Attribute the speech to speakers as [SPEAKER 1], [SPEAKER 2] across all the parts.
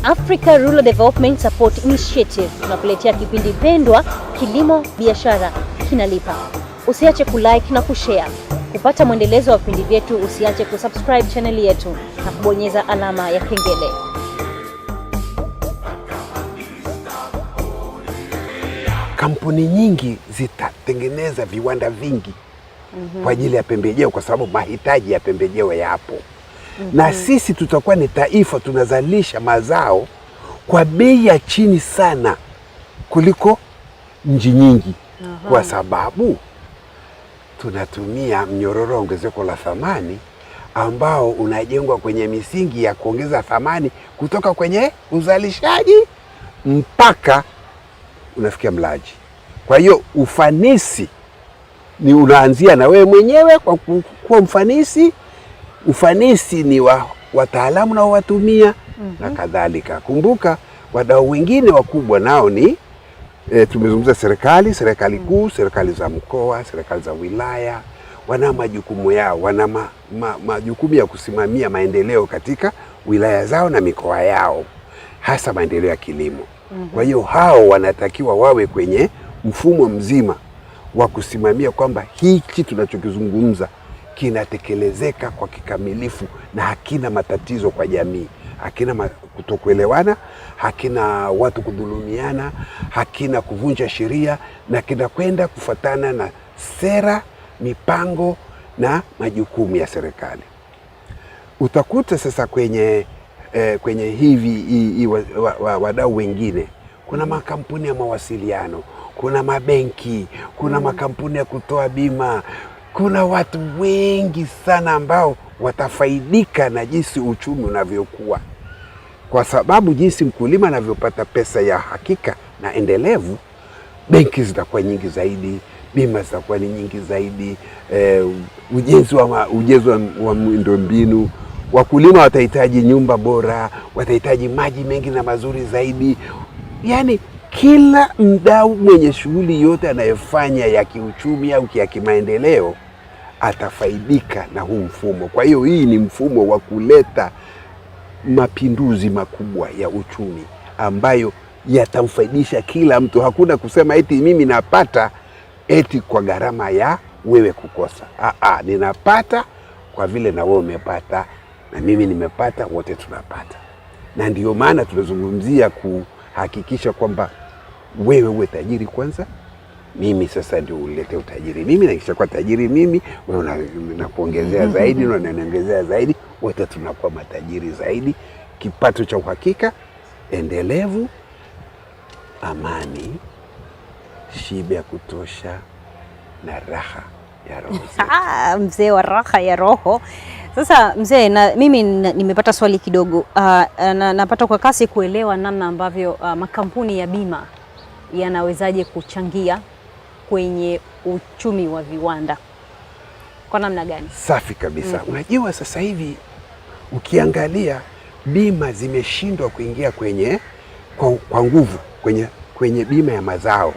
[SPEAKER 1] Africa Rural Development Support Initiative tunakuletea kipindi pendwa Kilimo Biashara Kinalipa. Usiache kulike na kushare. Kupata mwendelezo wa vipindi vyetu, usiache kusubscribe channel yetu na kubonyeza alama ya kengele.
[SPEAKER 2] Kampuni nyingi zitatengeneza viwanda vingi kwa ajili ya pembejeo, kwa sababu mahitaji ya pembejeo yapo. Na sisi tutakuwa ni taifa tunazalisha mazao kwa bei ya chini sana kuliko nchi nyingi. Kwa sababu tunatumia mnyororo wa ongezeko la thamani ambao unajengwa kwenye misingi ya kuongeza thamani kutoka kwenye uzalishaji mpaka unafikia mlaji. Kwa hiyo ufanisi ni unaanzia na wewe mwenyewe kwa kuwa mfanisi. Ufanisi ni wa wataalamu na watumia na kadhalika. Kumbuka wadau wengine wakubwa nao ni tumezungumza serikali kuu, serikali za mkoa, serikali za wilaya. Wana majukumu yao, wana majukumu ya kusimamia maendeleo katika wilaya zao na mikoa yao, hasa maendeleo ya kilimo. Kwa hiyo hao wanatakiwa wawe kwenye mfumo mzima wa kusimamia kwamba hiki tunachokizungumza kinatekelezeka kwa kikamilifu na hakina matatizo kwa jamii, hakina kutokuelewana, hakina watu kudhulumiana, hakina kuvunja sheria, na kinakwenda kufuatana na sera, mipango na majukumu ya serikali. Utakuta sasa kwenye hivi wadau wengine, kuna makampuni ya mawasiliano, kuna mabenki, kuna makampuni ya kutoa bima. Kuna watu wengi sana ambao watafaidika na jinsi uchumi unavyokuwa, kwa sababu jinsi mkulima anavyopata pesa ya hakika na endelevu, benki zitakuwa nyingi zaidi, bima zitakuwa ni nyingi zaidi, ujenzi wa miundombinu. Wakulima watahitaji nyumba bora, watahitaji maji mengi na mazuri zaidi. Yani kila mdau mwenye shughuli yote anayefanya ya kiuchumi au ya kimaendeleo atafaidika na huu mfumo. Kwa hiyo hii ni mfumo wa kuleta mapinduzi makubwa ya uchumi ambayo yatamfaidisha kila mtu. Hakuna kusema eti mimi napata eti kwa gharama ya wewe kukosa. Ninapata kwa vile na wewe umepata na mimi nimepata, wote tunapata. Na ndio maana tunazungumzia kuhakikisha kwamba wewe uwe tajiri kwanza, mimi sasa ndio ulete utajiri. Mimi nikishakuwa tajiri mimi, wewe unakuongezea zaidi, na unaniongezea zaidi, wote tunakuwa matajiri zaidi. Kipato cha uhakika, endelevu, amani, shibe ya kutosha na raha ya roho.
[SPEAKER 1] Mzee wa raha ya roho. Sasa mzee, na mimi nimepata swali kidogo. Napata kwa kasi kuelewa namna ambavyo makampuni ya bima yanawezaje kuchangia kwenye uchumi wa viwanda. Kwa namna gani?
[SPEAKER 2] Safi kabisa. Unajua sasa hivi ukiangalia bima zimeshindwa kuingia kwa nguvu kwenye bima ya mazao.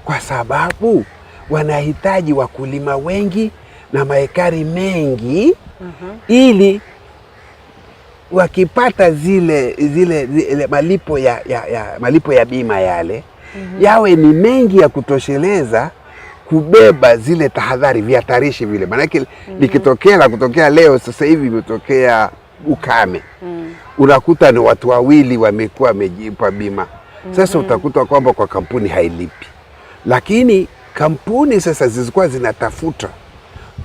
[SPEAKER 2] Kwa sababu wanahitaji wakulima wengi na maekari mengi ili wakipata zile malipo ya bima yale yawe ni mengi ya kutosheleza kubeba zile tahadhari, vihatarishi vile. Maanake kutokea leo, sasa hivi imetokea ukame, unakuta ni watu wawili wamekuwa wamejipa bima. Sasa utakuta kwamba kwa kampuni hailipi, lakini kampuni sasa zilikuwa zinatafuta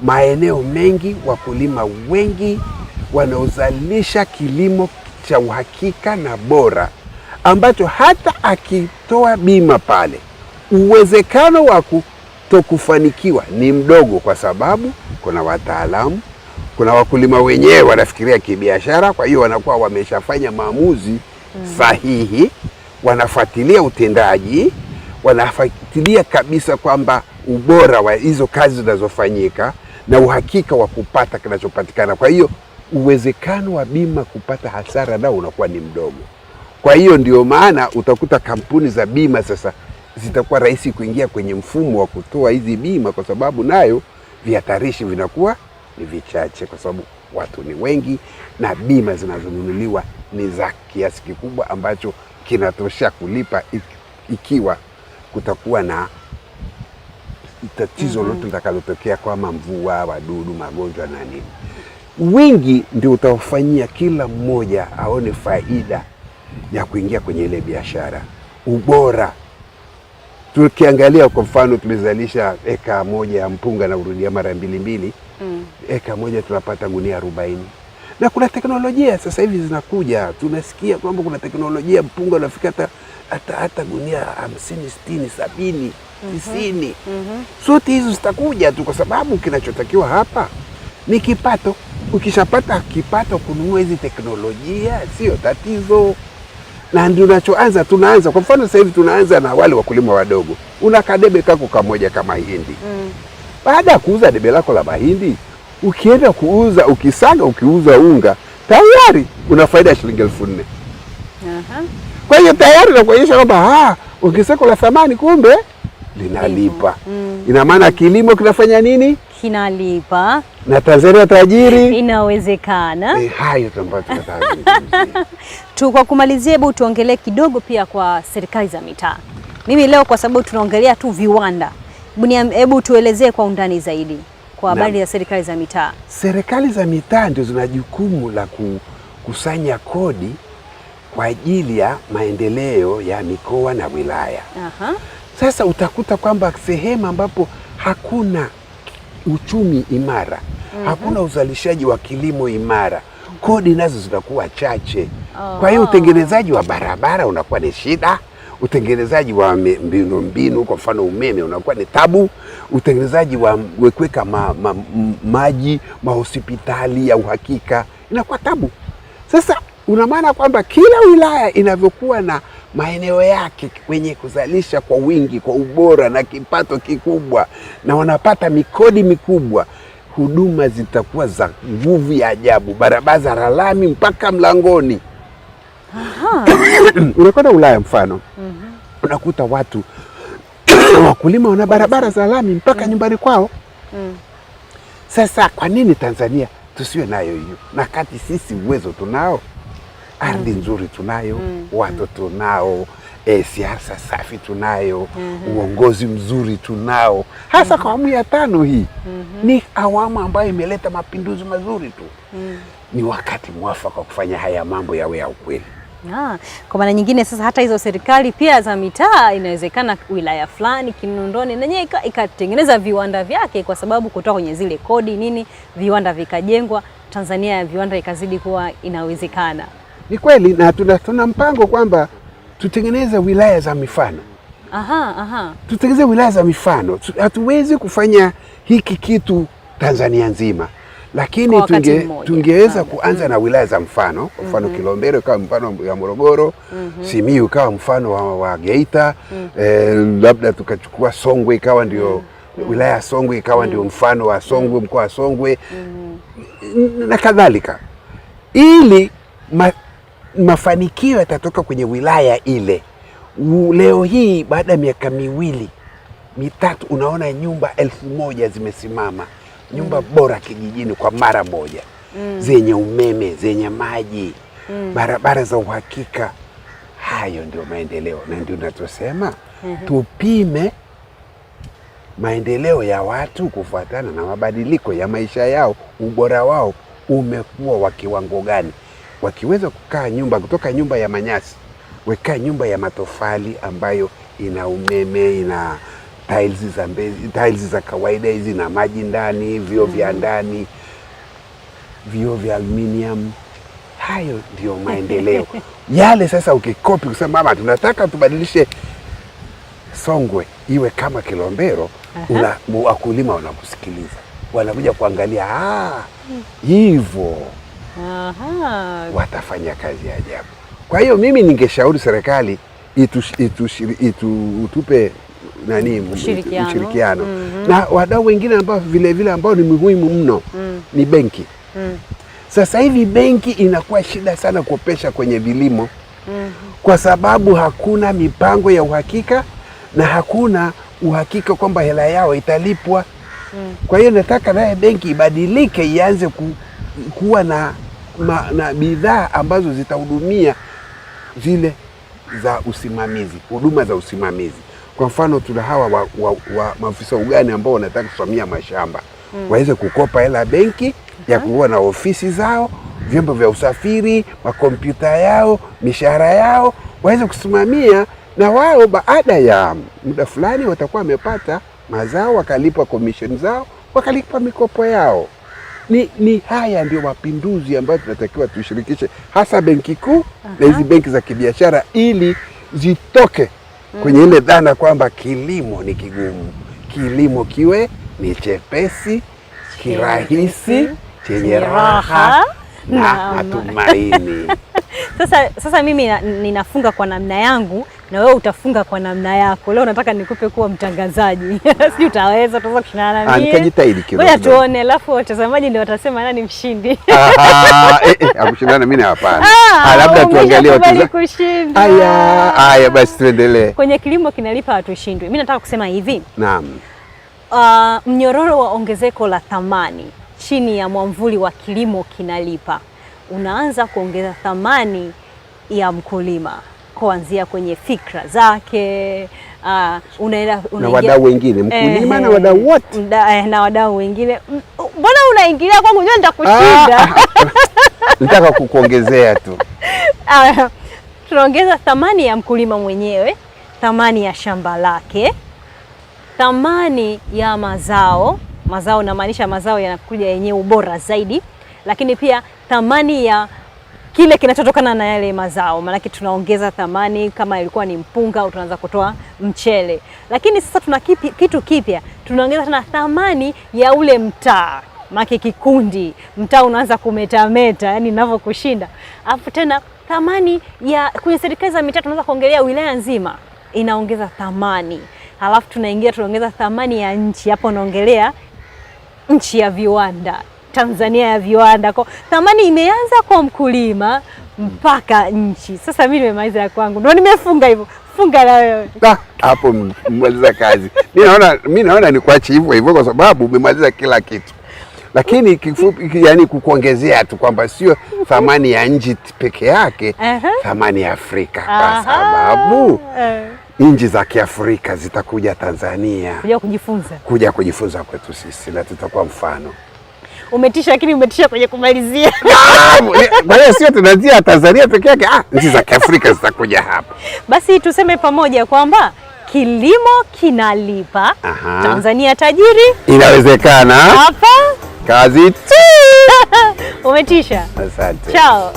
[SPEAKER 2] maeneo mengi, wakulima wengi wanaozalisha kilimo cha uhakika na bora, ambacho hata akitoa bima pale, uwezekano wa kutokufanikiwa ni mdogo, kwa sababu kuna wataalamu, kuna wakulima wenyewe wanafikiria kibiashara. Kwa hiyo wanakuwa wameshafanya maamuzi sahihi, wanafuatilia utendaji, wanafuatilia kabisa kwamba ubora wa hizo kazi zinazofanyika na uhakika wa kupata kinachopatikana. Kwa hiyo uwezekano wa bima kupata hasara nao unakuwa ni mdogo. Kwa hiyo ndio maana utakuta kampuni za bima sasa zitakuwa rahisi kuingia kwenye mfumo wa kutoa hizi bima, kwa sababu nayo vihatarishi vinakuwa ni vichache, kwa sababu watu ni wengi, na bima zinazonunuliwa ni za kiasi kikubwa ambacho kinatosha kulipa ikiwa kutakuwa na tatizo lolote litakalotokea kama mvua, wadudu, magonjwa na nini. Wingi ndio utawafanyia kila mmoja aone faida ya kuingia kwenye ile biashara. Ubora, tukiangalia kwa mfano, tumezalisha eka moja ya mpunga na urudia mara mbili, eka moja tunapata gunia 40. Na kuna teknolojia sasa hivi zinakuja, tunasikia kwamba kuna teknolojia mpunga unafika hata gunia 50, 60, 70, 90. Sote hizo zitakuja tu, kwa sababu kinachotakiwa hapa ni kipato. Ukishapata kipato, kununua hizi teknolojia sio tatizo. Na ndio tunaanza kwa mfano sasa hivi tunaanza na wale wakulima wadogo. Una kadebe kako kamoja kama hindi. Baada ya kuuza debe lako la mahindi, ukienda kuuza, ukisaga, ukiuza unga, tayari una faida ya shilingi 4,000. Kwa hiyo tayari nakuonyesha kwamba ongezeko la thamani kumbe linalipa. Ina maana kilimo kinafanya nini?
[SPEAKER 1] Kinalipa.
[SPEAKER 2] Na Tanzania tajiri
[SPEAKER 1] inawezekana.
[SPEAKER 2] Hayo ambayo tunataka.
[SPEAKER 1] Tu kwa kumalizia, hebu tuongelee kidogo pia kwa serikali za mitaa. Mimi leo kwa sababu tunaongelea tu viwanda, hebu tuelezee kwa undani zaidi kwa habari ya serikali za mitaa.
[SPEAKER 2] Serikali za mitaa ndio zina jukumu la kukusanya kodi kwa ajili ya maendeleo ya mikoa na wilaya. Sasa utakuta kwamba sehemu ambapo hakuna uchumi imara, hakuna uzalishaji wa kilimo imara, kodi nazo zinakuwa chache. Kwa hiyo utengenezaji wa barabara unakuwa ni shida, utengenezaji wa mbinu kwa mfano umeme unakuwa ni tabu, utengenezaji wa kuweka maji, mahospitali ya uhakika inakuwa tabu. Sasa una maana kwamba kila wilaya inavyokuwa na maeneo yake wenye kuzalisha kwa wingi, kwa ubora na kipato kikubwa, na wanapata mikodi mikubwa, huduma zitakuwa za nguvu ya ajabu, barabara za lami mpaka mlangoni. Unakwenda Ulaya mfano, unakuta watu wakulima wana barabara za lami mpaka nyumbani kwao. Sasa kwa nini Tanzania tusiwe nayo hiyo? Na kati sisi uwezo tunao, ardhi nzuri tunayo, watu tunao, siasa safi tunayo, uongozi mzuri tunao. Hasa kwa awamu ya 5 hii ni awamu ambayo imeleta mapinduzi mazuri tu. Ni wakati mwafaka wa kufanya haya mambo yawe ya ukweli.
[SPEAKER 1] Kwa maana nyingine sasa hata hizo serikali pia za mitaa inawezekana wilaya fulani Kinondoni nenyewe ikatengeneza viwanda vyake, kwa sababu kutoka kwenye zile kodi nini viwanda vikajengwa, Tanzania ya viwanda ikazidi kuwa inawezekana.
[SPEAKER 2] Ni kweli, na tuna mpango kwamba tutengeneze wilaya za mifano. Tutengeneze wilaya za mifano. Hatuwezi kufanya hiki kitu Tanzania nzima, lakini tungeweza kuanza na wilaya za mfano. Kwa mfano Kilombero ikawa mfano ya Morogoro, Simiyu ikawa mfano wa Geita, labda tukachukua Songwe ikawa ndio wilaya ya Songwe ikawa ndio mfano wa Songwe, mkoa wa Songwe na kadhalika, ili mafanikio yatatoka kwenye wilaya ile. Leo hii baada ya miaka 2, 3 unaona nyumba 1000 zimesimama, nyumba bora kijijini kwa mara moja, zenye umeme, zenye maji, barabara za uhakika. Hayo ndio maendeleo, na ndio tunachosema tupime maendeleo ya watu kufuatana na mabadiliko ya maisha yao. Ubora wao umekuwa wa kiwango gani? Wakiweza kukaa kutoka nyumba ya manyasi weka nyumba ya matofali ambayo ina umeme, ina tiles za kawaida hizi na maji ndani, vioo vya ndani, vioo vya aluminium. Hayo ndio maendeleo yale. Sasa ukikopi kusema mama tunataka tubadilishe Songwe iwe kama Kilombero, wakulima wanakusikiliza, wanakuja kuangalia hivyo, watafanya kazi ya ajabu. Kwa hiyo mimi ningeshauri serikali itupe ushirikiano na wadau wengine ambao vile ambao ni muhimu mno ni benki. Sasa hivi benki inakuwa shida sana kuopesha kwenye vilimo kwa sababu hakuna mipango ya uhakika na hakuna uhakika kwamba hela yao italipwa. Kwa hiyo nataka naye benki ibadilike, ianze kuwa na bidhaa ambazo zitahudumia zile za usimamizi, huduma za usimamizi. Kwa mfano tuna hawa wa maafisa ugani ambao wanataka kusimamia mashamba waweze kukopa hela benki ya kuwa na ofisi zao, vyombo vya usafiri, makompyuta yao, mishahara yao, waweze kusimamia, na wao baada ya muda fulani watakuwa wamepata mazao, wakalipa commission zao, wakalipa mikopo yao. Ni haya ndio mapinduzi ambayo tunatakiwa tushirikishe, hasa benki kuu na hizi benki za kibiashara, ili zitoke kwenye ile dhana kwamba kilimo ni kigumu. Kilimo kiwe ni chepesi, kirahisi, chenye raha na matumaini.
[SPEAKER 1] Sasa mimi ninafunga kwa namna yangu na wewe utafunga kwa namna yako. Leo nataka nikupe kuwa mtangazaji. Sijui utaweza kushindana na mimi.
[SPEAKER 2] Nitajitahidi kidogo.
[SPEAKER 1] Ngoja tuone, alafu watazamaji ndio watasema nani mshindi.
[SPEAKER 2] Akushindana mimi hapana. Labda tuangalie
[SPEAKER 1] kushinda.
[SPEAKER 2] Haya basi tuendelee.
[SPEAKER 1] Kwenye kilimo kinalipa hatushindwi. Mimi nataka kusema hivi.
[SPEAKER 2] Naam.
[SPEAKER 1] Mnyororo wa ongezeko la thamani chini ya mwamvuli wa kilimo kinalipa unaanza kuongeza thamani ya mkulima kuanzia kwenye fikra zake,
[SPEAKER 2] na wadau wengine, mkulima na wadau wote
[SPEAKER 1] na wadau wengine. Mbona unaingilia kwangu? Njoo nitakushinda.
[SPEAKER 2] Nataka kukuongezea tu.
[SPEAKER 1] Tunaongeza thamani ya mkulima mwenyewe, thamani ya shamba lake, thamani ya mazao namaanisha mazao yanakuja yenye ubora zaidi, lakini pia thamani ya kile kinachotokana na yale mazao, maanake tunaongeza thamani. Kama ilikuwa ni mpunga au tunaanza kutoa mchele, lakini sasa tuna kitu kipya, tunaongeza tena thamani ya ule mtaa, maana kikundi, mtaa unaanza kumetameta, yani ninavyokushinda. Alafu tena thamani ya kwenye serikali za mitaa, tunaanza kuongelea wilaya nzima inaongeza thamani. Halafu tunaongeza thamani ya nchi, hapo naongelea nchi ya viwanda, Tanzania ya viwanda. Kwa thamani imeanza kwa mkulima mpaka nchi. Sasa mimi nimemaliza ya kwangu, ndio nimefunga hivyo. Funga na wewe
[SPEAKER 2] hapo, mmaliza kazi. Mimi naona ni kuacha hivyo hivyo, kwa sababu umemaliza kila kitu. Lakini kifupi, yani kukuongezea tu kwamba sio thamani ya nchi peke yake, thamani ya Afrika, kwa sababu nchi za Kiafrika zitakuja Tanzania kuja kujifunza kwetu sisi, na tutakuwa mfano.
[SPEAKER 1] Umetisha, lakini umetisha kwenye kumalizia.
[SPEAKER 2] Kwa hiyo sio tunaanzia Tanzania peke yake, nchi za Kiafrika zitakuja hapa.
[SPEAKER 1] Basi tuseme pamoja kwamba kilimo kinalipa. Tanzania tajiri,
[SPEAKER 2] inawezekana.
[SPEAKER 1] Hapa
[SPEAKER 2] kazi tu.
[SPEAKER 1] Umetisha.
[SPEAKER 2] Asante.
[SPEAKER 1] Ciao.